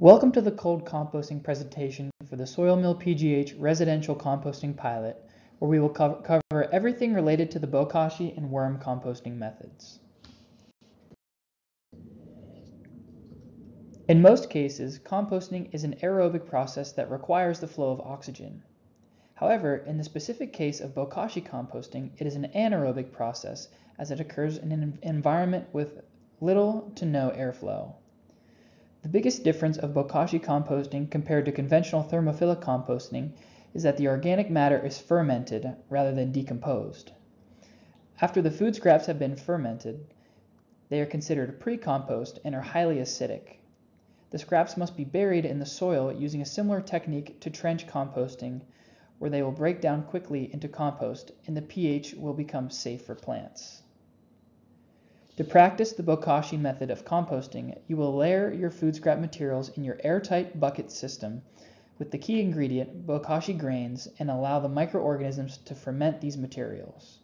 Welcome to the cold composting presentation for the SoilMillPGH residential composting pilot, where we will cover everything related to the Bokashi and worm composting methods. In most cases, composting is an aerobic process that requires the flow of oxygen. However, in the specific case of Bokashi composting, it is an anaerobic process as it occurs in an environment with little to no airflow. The biggest difference of Bokashi composting compared to conventional thermophilic composting is that the organic matter is fermented rather than decomposed. After the food scraps have been fermented, they are considered pre-compost and are highly acidic. The scraps must be buried in the soil using a similar technique to trench composting, where they will break down quickly into compost and the pH will become safe for plants. To practice the Bokashi method of composting, you will layer your food scrap materials in your airtight bucket system with the key ingredient, Bokashi grains, and allow the microorganisms to ferment these materials.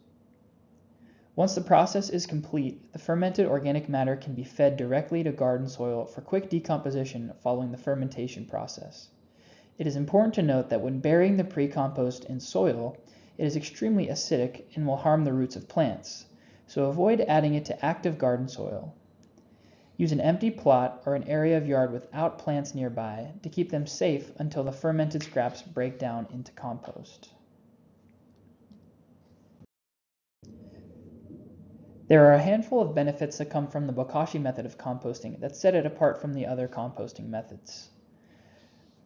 Once the process is complete, the fermented organic matter can be fed directly to garden soil for quick decomposition following the fermentation process. It is important to note that when burying the pre-compost in soil, it is extremely acidic and will harm the roots of plants, so avoid adding it to active garden soil. Use an empty plot or an area of yard without plants nearby to keep them safe until the fermented scraps break down into compost. There are a handful of benefits that come from the Bokashi method of composting that set it apart from the other composting methods.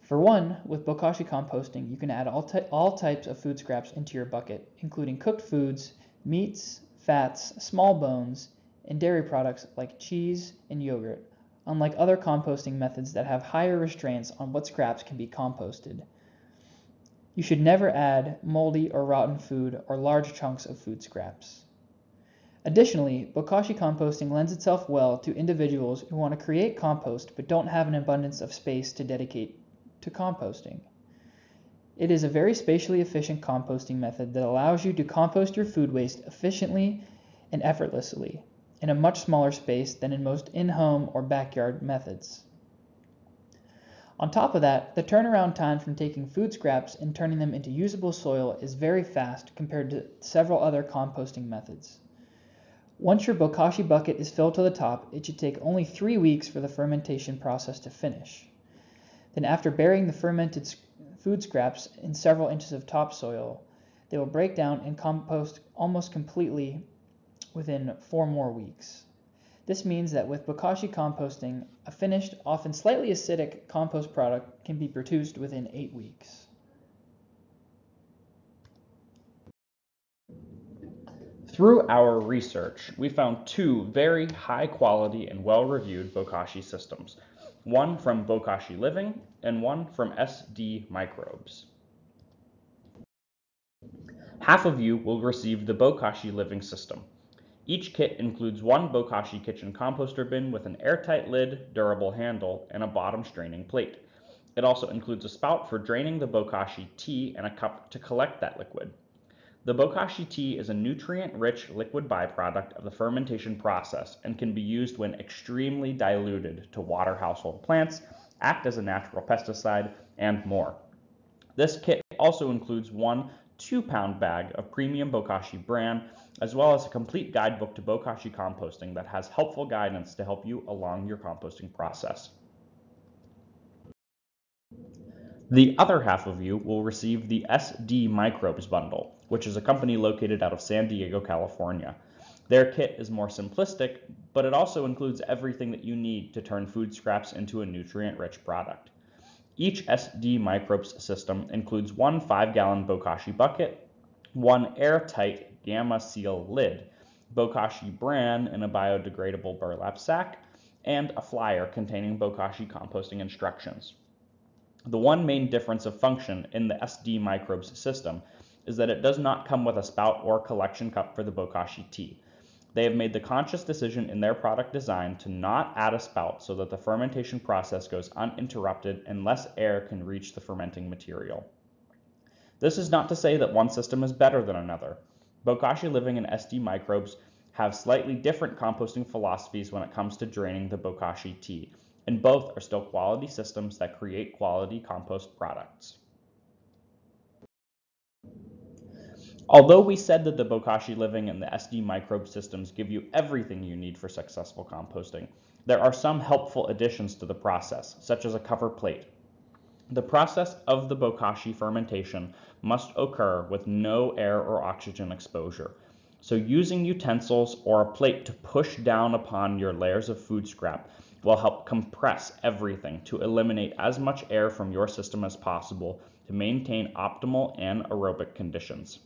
For one, with Bokashi composting, you can add all types of food scraps into your bucket, including cooked foods, meats, fats, small bones, and dairy products like cheese and yogurt, unlike other composting methods that have higher restraints on what scraps can be composted. You should never add moldy or rotten food or large chunks of food scraps. Additionally, Bokashi composting lends itself well to individuals who want to create compost but don't have an abundance of space to dedicate to composting. It is a very spatially efficient composting method that allows you to compost your food waste efficiently and effortlessly in a much smaller space than in most in-home or backyard methods. On top of that, the turnaround time from taking food scraps and turning them into usable soil is very fast compared to several other composting methods. Once your Bokashi bucket is filled to the top, it should take only 3 weeks for the fermentation process to finish. Then after burying the fermented food scraps in several inches of topsoil, they will break down and compost almost completely within 4 more weeks. This means that with Bokashi composting, a finished, often slightly acidic compost product can be produced within 8 weeks. Through our research, we found 2 very high quality and well-reviewed Bokashi systems, one from Bokashi Living and one from SD Microbes. Half of you will receive the Bokashi Living system. Each kit includes one Bokashi kitchen composter bin with an airtight lid, durable handle, and a bottom straining plate. It also includes a spout for draining the Bokashi tea and a cup to collect that liquid. The Bokashi tea is a nutrient-rich liquid byproduct of the fermentation process and can be used when extremely diluted to water household plants, act as a natural pesticide, and more. This kit also includes one 2-pound bag of premium Bokashi bran, as well as a complete guidebook to Bokashi composting that has helpful guidance to help you along your composting process. The other half of you will receive the SD Microbes bundle, which is a company located out of San Diego, California. Their kit is more simplistic, but it also includes everything that you need to turn food scraps into a nutrient-rich product. Each SD Microbes system includes one 5-gallon Bokashi bucket, one airtight Gamma Seal lid, Bokashi bran in a biodegradable burlap sack, and a flyer containing Bokashi composting instructions. The one main difference of function in the SD Microbes system is that it does not come with a spout or collection cup for the Bokashi tea. They have made the conscious decision in their product design to not add a spout so that the fermentation process goes uninterrupted and less air can reach the fermenting material. This is not to say that one system is better than another. Bokashi Living and SD Microbes have slightly different composting philosophies when it comes to draining the Bokashi tea, and both are still quality systems that create quality compost products. Although we said that the Bokashi Living and the SD microbe systems give you everything you need for successful composting, there are some helpful additions to the process, such as a cover plate. The process of the Bokashi fermentation must occur with no air or oxygen exposure, so using utensils or a plate to push down upon your layers of food scrap will help compress everything to eliminate as much air from your system as possible to maintain optimal anaerobic conditions.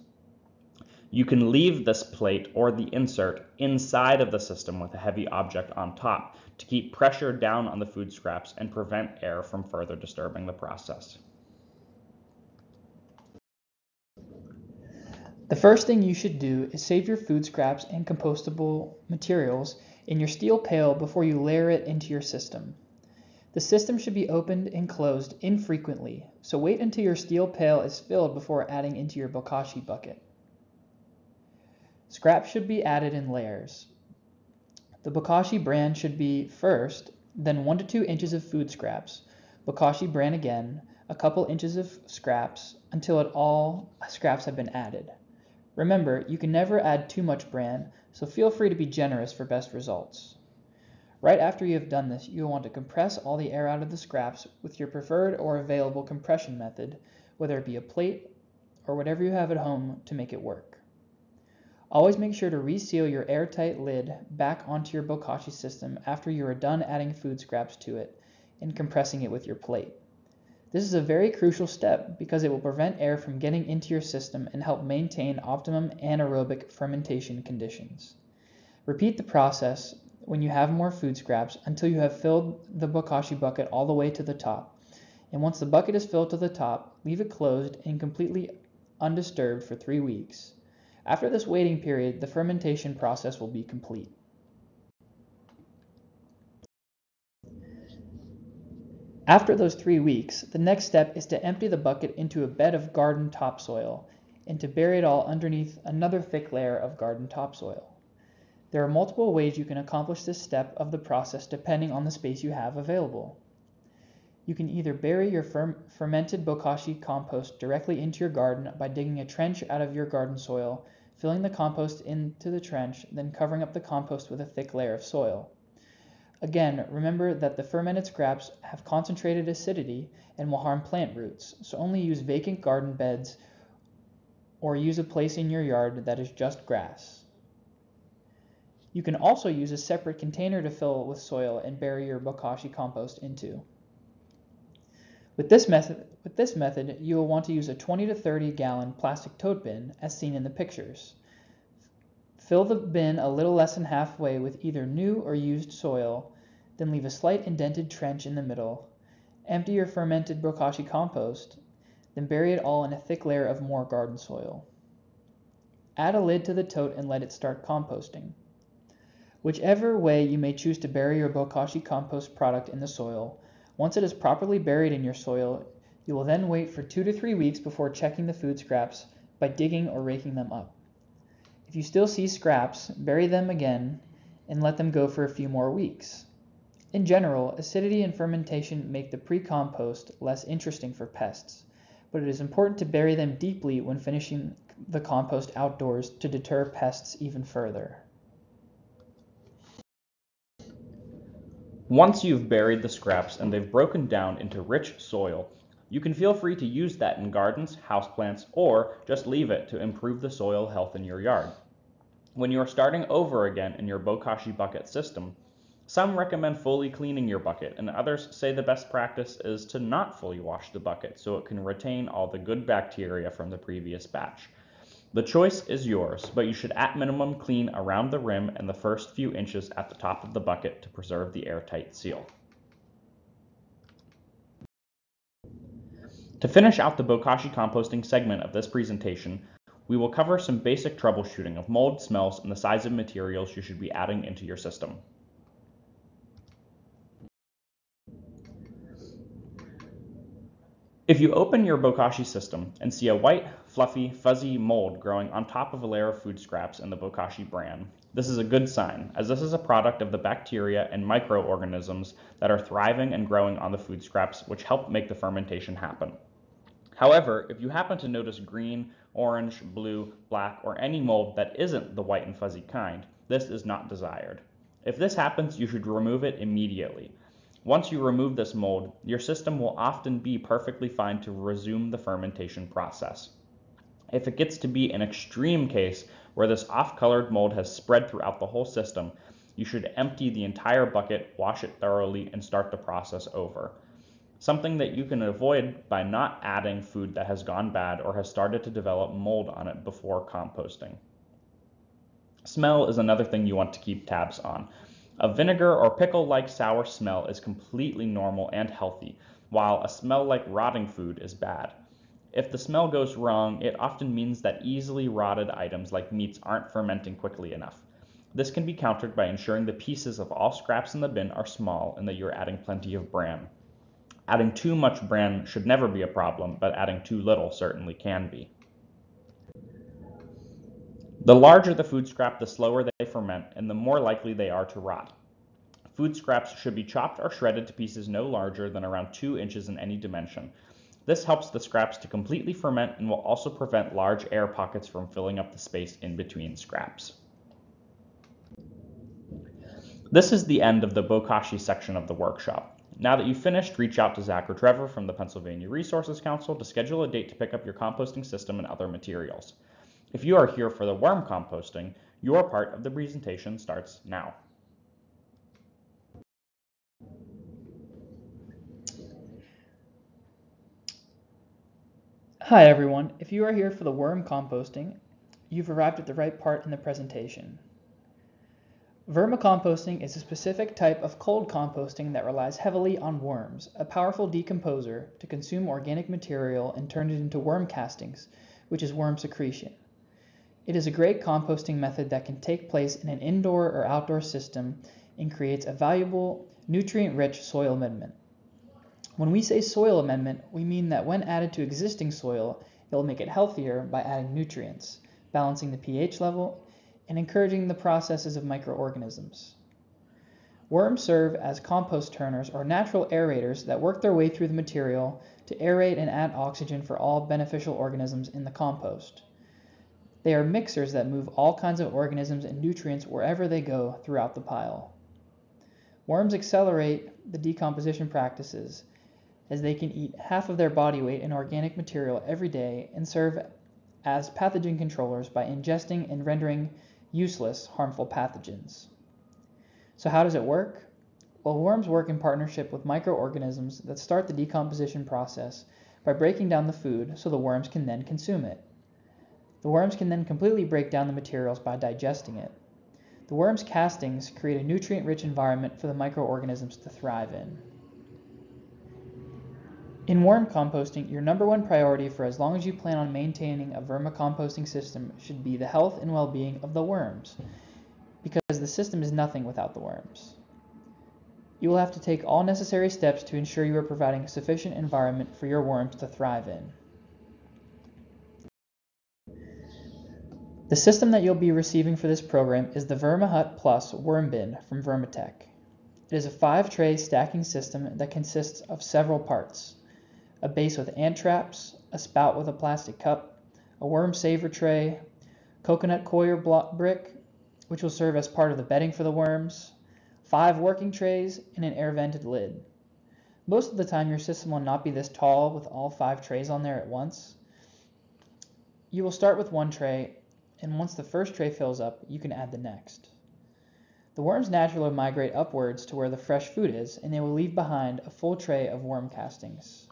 You can leave this plate or the insert inside of the system with a heavy object on top to keep pressure down on the food scraps and prevent air from further disturbing the process. The first thing you should do is save your food scraps and compostable materials in your steel pail before you layer it into your system. The system should be opened and closed infrequently, so wait until your steel pail is filled before adding into your Bokashi bucket. Scraps should be added in layers. The Bokashi bran should be first, then 1 to 2 inches of food scraps, Bokashi bran again, a couple inches of scraps, until all scraps have been added. Remember, you can never add too much bran, so feel free to be generous for best results. Right after you have done this, you will want to compress all the air out of the scraps with your preferred or available compression method, whether it be a plate or whatever you have at home to make it work. Always make sure to reseal your airtight lid back onto your Bokashi system after you are done adding food scraps to it and compressing it with your plate. This is a very crucial step because it will prevent air from getting into your system and help maintain optimum anaerobic fermentation conditions. Repeat the process when you have more food scraps until you have filled the Bokashi bucket all the way to the top. And once the bucket is filled to the top, leave it closed and completely undisturbed for 3 weeks. After this waiting period, the fermentation process will be complete. After those 3 weeks, the next step is to empty the bucket into a bed of garden topsoil and to bury it all underneath another thick layer of garden topsoil. There are multiple ways you can accomplish this step of the process depending on the space you have available. You can either bury your fermented Bokashi compost directly into your garden by digging a trench out of your garden soil, filling the compost into the trench, then covering up the compost with a thick layer of soil. Again, remember that the fermented scraps have concentrated acidity and will harm plant roots, so only use vacant garden beds or use a place in your yard that is just grass. You can also use a separate container to fill with soil and bury your Bokashi compost into. With this method, you will want to use a 20 to 30 gallon plastic tote bin as seen in the pictures. Fill the bin a little less than halfway with either new or used soil, then leave a slight indented trench in the middle. Empty your fermented Bokashi compost, then bury it all in a thick layer of more garden soil. Add a lid to the tote and let it start composting. Whichever way you may choose to bury your Bokashi compost product in the soil, once it is properly buried in your soil, you will then wait for 2 to 3 weeks before checking the food scraps by digging or raking them up. If you still see scraps, bury them again and let them go for a few more weeks. In general, acidity and fermentation make the pre-compost less interesting for pests, but it is important to bury them deeply when finishing the compost outdoors to deter pests even further. Once you've buried the scraps and they've broken down into rich soil, you can feel free to use that in gardens, houseplants, or just leave it to improve the soil health in your yard. When you are starting over again in your Bokashi bucket system, some recommend fully cleaning your bucket, and others say the best practice is to not fully wash the bucket so it can retain all the good bacteria from the previous batch. The choice is yours, but you should at minimum clean around the rim and the first few inches at the top of the bucket to preserve the airtight seal. To finish out the Bokashi composting segment of this presentation, we will cover some basic troubleshooting of mold, smells, and the size of materials you should be adding into your system. If you open your Bokashi system and see a white, fluffy, fuzzy mold growing on top of a layer of food scraps in the Bokashi bran, this is a good sign, as this is a product of the bacteria and microorganisms that are thriving and growing on the food scraps, which help make the fermentation happen. However, if you happen to notice green, orange, blue, black, or any mold that isn't the white and fuzzy kind, this is not desired. If this happens, you should remove it immediately. Once you remove this mold, your system will often be perfectly fine to resume the fermentation process. If it gets to be an extreme case where this off-colored mold has spread throughout the whole system, you should empty the entire bucket, wash it thoroughly, and start the process over. Something that you can avoid by not adding food that has gone bad or has started to develop mold on it before composting. Smell is another thing you want to keep tabs on. A vinegar or pickle-like sour smell is completely normal and healthy, while a smell like rotting food is bad. If the smell goes wrong, it often means that easily rotted items like meats aren't fermenting quickly enough. This can be countered by ensuring the pieces of all scraps in the bin are small and that you're adding plenty of bran. Adding too much bran should never be a problem, but adding too little certainly can be. The larger the food scrap, the slower they ferment, and the more likely they are to rot. Food scraps should be chopped or shredded to pieces no larger than around 2 inches in any dimension. This helps the scraps to completely ferment and will also prevent large air pockets from filling up the space in between scraps. This is the end of the Bokashi section of the workshop. Now that you've finished, reach out to Zach or Trevor from the Pennsylvania Resources Council to schedule a date to pick up your composting system and other materials. If you are here for the worm composting, your part of the presentation starts now. Hi everyone, if you are here for the worm composting, you've arrived at the right part in the presentation. Vermicomposting is a specific type of cold composting that relies heavily on worms, a powerful decomposer, to consume organic material and turn it into worm castings, which is worm secretion. It is a great composting method that can take place in an indoor or outdoor system and creates a valuable, nutrient-rich soil amendment. When we say soil amendment, we mean that when added to existing soil, it will make it healthier by adding nutrients, balancing the pH level, and encouraging the processes of microorganisms. Worms serve as compost turners or natural aerators that work their way through the material to aerate and add oxygen for all beneficial organisms in the compost. They are mixers that move all kinds of organisms and nutrients wherever they go throughout the pile. Worms accelerate the decomposition practices as they can eat half of their body weight in organic material every day and serve as pathogen controllers by ingesting and rendering useless harmful pathogens. So how does it work? Well, worms work in partnership with microorganisms that start the decomposition process by breaking down the food so the worms can then consume it. The worms can then completely break down the materials by digesting it. The worms' castings create a nutrient-rich environment for the microorganisms to thrive in. In worm composting, your number one priority for as long as you plan on maintaining a vermicomposting system should be the health and well-being of the worms, because the system is nothing without the worms. You will have to take all necessary steps to ensure you are providing a sufficient environment for your worms to thrive in. The system that you'll be receiving for this program is the VermiHut Plus Worm Bin from Vermitech. It is a 5-tray stacking system that consists of several parts: a base with ant traps, a spout with a plastic cup, a worm saver tray, coconut coir brick, which will serve as part of the bedding for the worms, 5 working trays, and an air-vented lid. Most of the time your system will not be this tall with all 5 trays on there at once. You will start with 1 tray, and once the first tray fills up, you can add the next. The worms naturally migrate upwards to where the fresh food is, and they will leave behind a full tray of worm castings.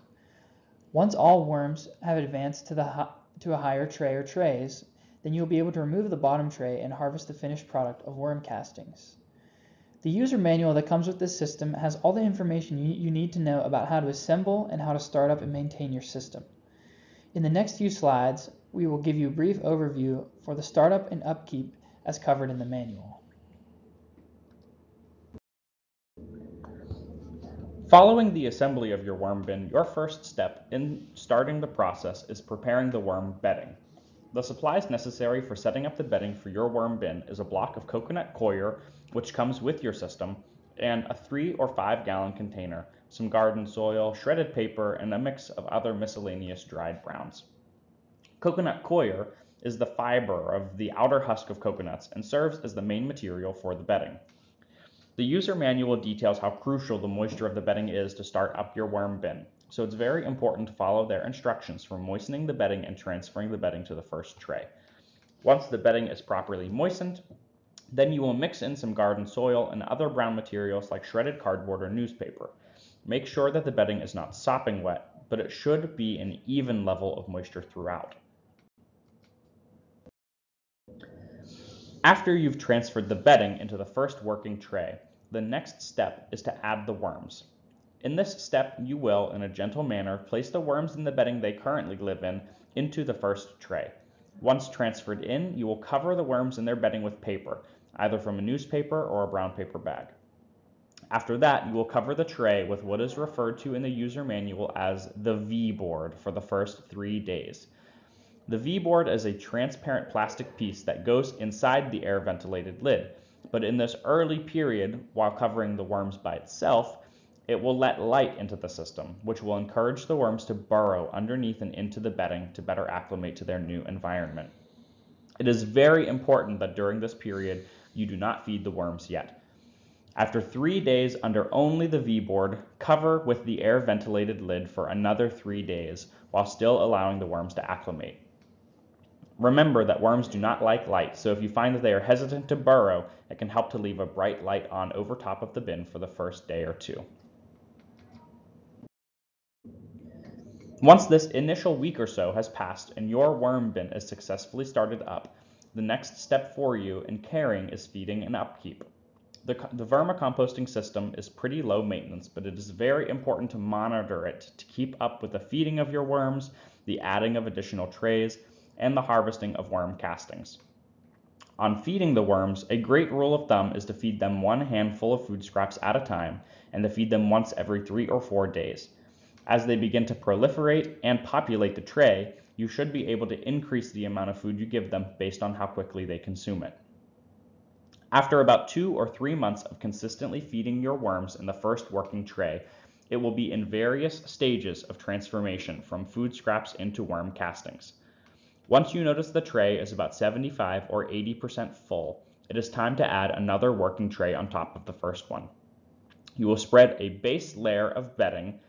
Once all worms have advanced to a higher tray or trays, then you'll be able to remove the bottom tray and harvest the finished product of worm castings. The user manual that comes with this system has all the information you need to know about how to assemble and how to start up and maintain your system. In the next few slides, we will give you a brief overview for the startup and upkeep as covered in the manual. Following the assembly of your worm bin, your first step in starting the process is preparing the worm bedding. The supplies necessary for setting up the bedding for your worm bin is a block of coconut coir, which comes with your system, and a 3 or 5 gallon container, some garden soil, shredded paper, and a mix of other miscellaneous dried browns. Coconut coir is the fiber of the outer husk of coconuts and serves as the main material for the bedding. The user manual details how crucial the moisture of the bedding is to start up your worm bin, so it's very important to follow their instructions for moistening the bedding and transferring the bedding to the first tray. Once the bedding is properly moistened, then you will mix in some garden soil and other brown materials like shredded cardboard or newspaper. Make sure that the bedding is not sopping wet, but it should be an even level of moisture throughout. After you've transferred the bedding into the first working tray, the next step is to add the worms. In this step, you will, in a gentle manner, place the worms in the bedding they currently live in into the first tray. Once transferred in, you will cover the worms in their bedding with paper, either from a newspaper or a brown paper bag. After that, you will cover the tray with what is referred to in the user manual as the V-board for the first 3 days. The V-board is a transparent plastic piece that goes inside the air ventilated lid, but in this early period, while covering the worms by itself, it will let light into the system, which will encourage the worms to burrow underneath and into the bedding to better acclimate to their new environment. It is very important that during this period, you do not feed the worms yet. After 3 days under only the V-board, cover with the air ventilated lid for another 3 days while still allowing the worms to acclimate. Remember that worms do not like light, so if you find that they are hesitant to burrow, it can help to leave a bright light on over top of the bin for the first day or two. Once this initial week or so has passed and your worm bin is successfully started up, the next step for you in caring is feeding and upkeep. The vermicomposting system is pretty low maintenance, but it is very important to monitor it to keep up with the feeding of your worms, the adding of additional trays, and the harvesting of worm castings. On feeding the worms, a great rule of thumb is to feed them 1 handful of food scraps at a time and to feed them once every 3 or 4 days. As they begin to proliferate and populate the tray, you should be able to increase the amount of food you give them based on how quickly they consume it. After about 2 or 3 months of consistently feeding your worms in the first working tray, it will be in various stages of transformation from food scraps into worm castings. Once you notice the tray is about 75 or 80% full, it is time to add another working tray on top of the first one. You will spread a base layer of bedding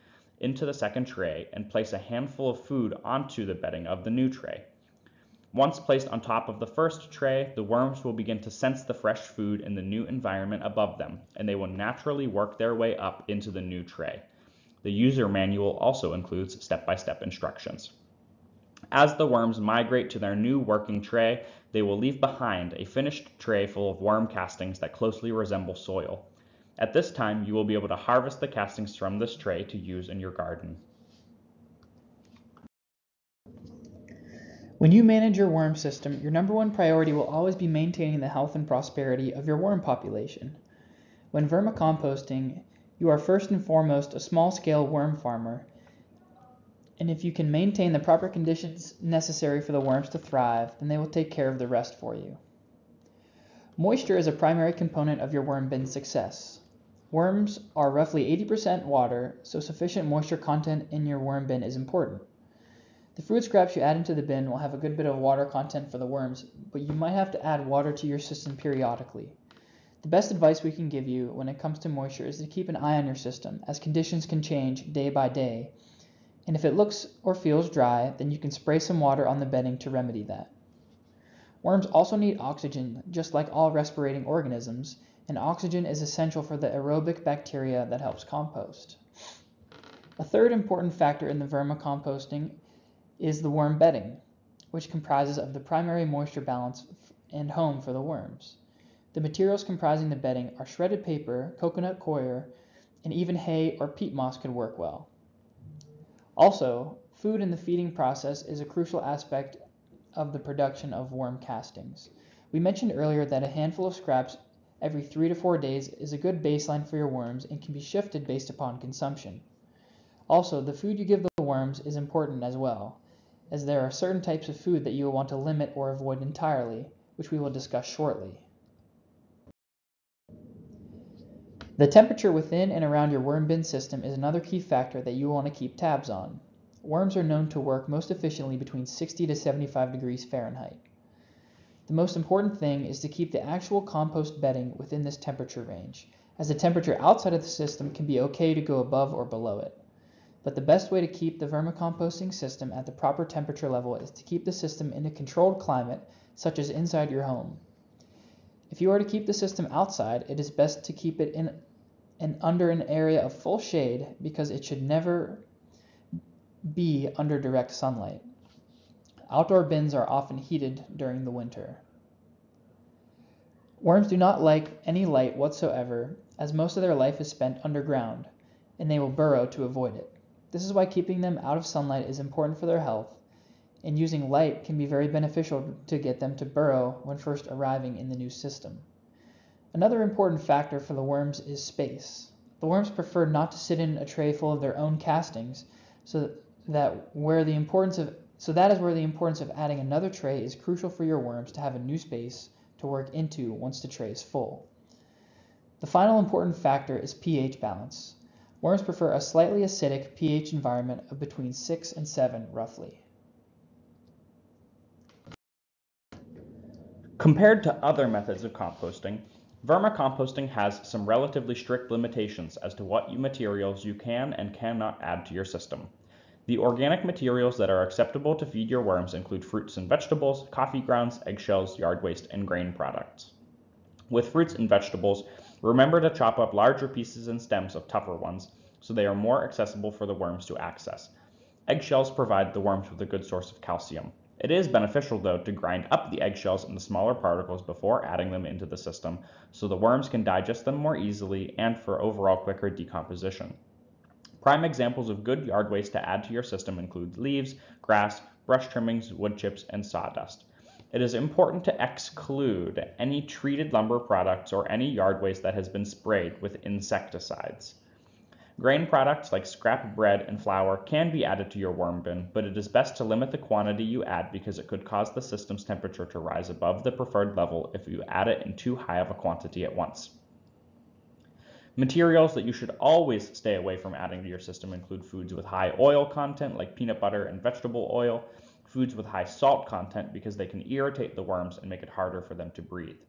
into the second tray and place a handful of food onto the bedding of the new tray. Once placed on top of the first tray, the worms will begin to sense the fresh food in the new environment above them, and they will naturally work their way up into the new tray. The user manual also includes step-by-step instructions. As the worms migrate to their new working tray, they will leave behind a finished tray full of worm castings that closely resemble soil. At this time, you will be able to harvest the castings from this tray to use in your garden. When you manage your worm system, your number one priority will always be maintaining the health and prosperity of your worm population. When vermicomposting, you are first and foremost a small-scale worm farmer, and if you can maintain the proper conditions necessary for the worms to thrive, then they will take care of the rest for you. Moisture is a primary component of your worm bin success. Worms are roughly 80% water, so sufficient moisture content in your worm bin is important. The food scraps you add into the bin will have a good bit of water content for the worms, but you might have to add water to your system periodically. The best advice we can give you when it comes to moisture is to keep an eye on your system, as conditions can change day by day. And if it looks or feels dry, then you can spray some water on the bedding to remedy that. Worms also need oxygen, just like all respirating organisms, and oxygen is essential for the aerobic bacteria that helps compost. A third important factor in the vermicomposting is the worm bedding, which comprises of the primary moisture balance and home for the worms. The materials comprising the bedding are shredded paper, coconut coir, and even hay or peat moss could work well. Also, food in the feeding process is a crucial aspect of the production of worm castings. We mentioned earlier that a handful of scraps every 3 to 4 days is a good baseline for your worms and can be shifted based upon consumption. Also, the food you give the worms is important as well, as there are certain types of food that you will want to limit or avoid entirely, which we will discuss shortly. The temperature within and around your worm bin system is another key factor that you will want to keep tabs on. Worms are known to work most efficiently between 60 to 75 degrees Fahrenheit. The most important thing is to keep the actual compost bedding within this temperature range, as the temperature outside of the system can be okay to go above or below it. But the best way to keep the vermicomposting system at the proper temperature level is to keep the system in a controlled climate, such as inside your home. If you are to keep the system outside, it is best to keep it in and under an area of full shade, because it should never be under direct sunlight. Outdoor bins are often heated during the winter. Worms do not like any light whatsoever, as most of their life is spent underground, and they will burrow to avoid it. This is why keeping them out of sunlight is important for their health, and using light can be very beneficial to get them to burrow when first arriving in the new system. Another important factor for the worms is space. The worms prefer not to sit in a tray full of their own castings, so that is where the importance of adding another tray is crucial for your worms to have a new space to work into once the tray is full. The final important factor is pH balance. Worms prefer a slightly acidic pH environment of between 6 and 7 roughly. Compared to other methods of composting, vermicomposting has some relatively strict limitations as to what materials you can and cannot add to your system. The organic materials that are acceptable to feed your worms include fruits and vegetables, coffee grounds, eggshells, yard waste, and grain products. With fruits and vegetables, remember to chop up larger pieces and stems of tougher ones so they are more accessible for the worms to access. Eggshells provide the worms with a good source of calcium. It is beneficial, though, to grind up the eggshells into smaller particles before adding them into the system so the worms can digest them more easily and for overall quicker decomposition. Prime examples of good yard waste to add to your system include leaves, grass, brush trimmings, wood chips, and sawdust. It is important to exclude any treated lumber products or any yard waste that has been sprayed with insecticides. Grain products like scrap bread and flour can be added to your worm bin, but it is best to limit the quantity you add because it could cause the system's temperature to rise above the preferred level if you add it in too high of a quantity at once. Materials that you should always stay away from adding to your system include foods with high oil content like peanut butter and vegetable oil, foods with high salt content because they can irritate the worms and make it harder for them to breathe.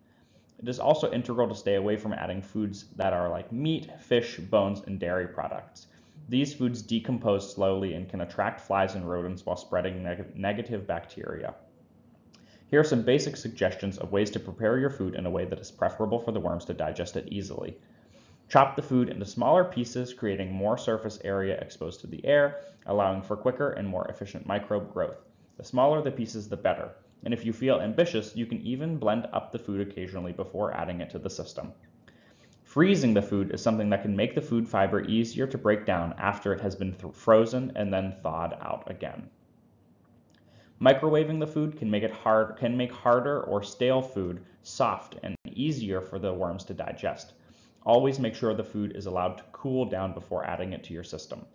It is also integral to stay away from adding foods that are like meat, fish, bones, and dairy products. These foods decompose slowly and can attract flies and rodents while spreading negative bacteria. Here are some basic suggestions of ways to prepare your food in a way that is preferable for the worms to digest it easily. Chop the food into smaller pieces, creating more surface area exposed to the air, allowing for quicker and more efficient microbe growth. The smaller the pieces, the better. And if you feel ambitious, you can even blend up the food occasionally before adding it to the system. Freezing the food is something that can make the food fiber easier to break down after it has been frozen and then thawed out again. Microwaving the food can make harder or stale food soft and easier for the worms to digest. Always make sure the food is allowed to cool down before adding it to your system.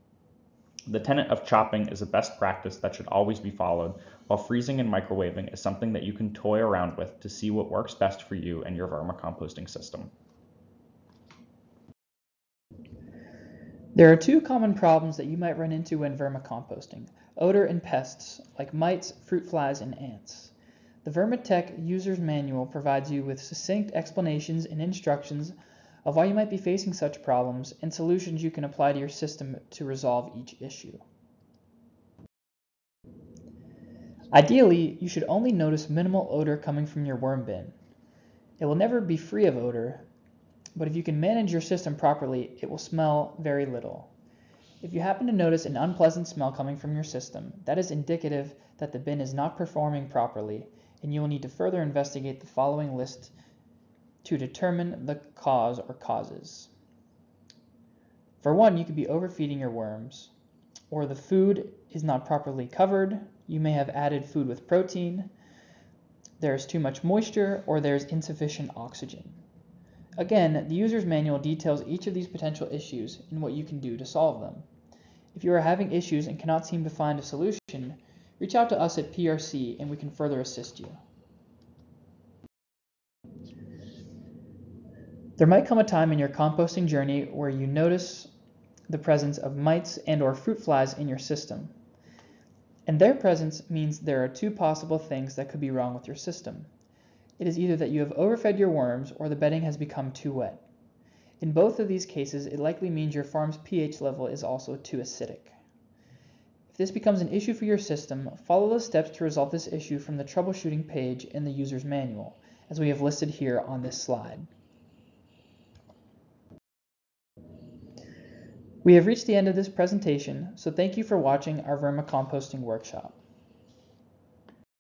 The tenet of chopping is a best practice that should always be followed, while freezing and microwaving is something that you can toy around with to see what works best for you and your vermicomposting system. There are two common problems that you might run into when vermicomposting: odor and pests, like mites, fruit flies, and ants. The Vermitech User's Manual provides you with succinct explanations and instructions of why you might be facing such problems and solutions you can apply to your system to resolve each issue. Ideally, you should only notice minimal odor coming from your worm bin. It will never be free of odor, but if you can manage your system properly, it will smell very little. If you happen to notice an unpleasant smell coming from your system, that is indicative that the bin is not performing properly, and you will need to further investigate the following list to determine the cause or causes. For one, you could be overfeeding your worms, or the food is not properly covered. You may have added food with protein, there is too much moisture, or there is insufficient oxygen. Again, the user's manual details each of these potential issues and what you can do to solve them. If you are having issues and cannot seem to find a solution, reach out to us at PRC and we can further assist you. There might come a time in your composting journey where you notice the presence of mites and/or fruit flies in your system. And their presence means there are two possible things that could be wrong with your system. It is either that you have overfed your worms or the bedding has become too wet. In both of these cases, it likely means your farm's pH level is also too acidic. If this becomes an issue for your system, follow the steps to resolve this issue from the troubleshooting page in the user's manual, as we have listed here on this slide. We have reached the end of this presentation, so thank you for watching our vermicomposting workshop.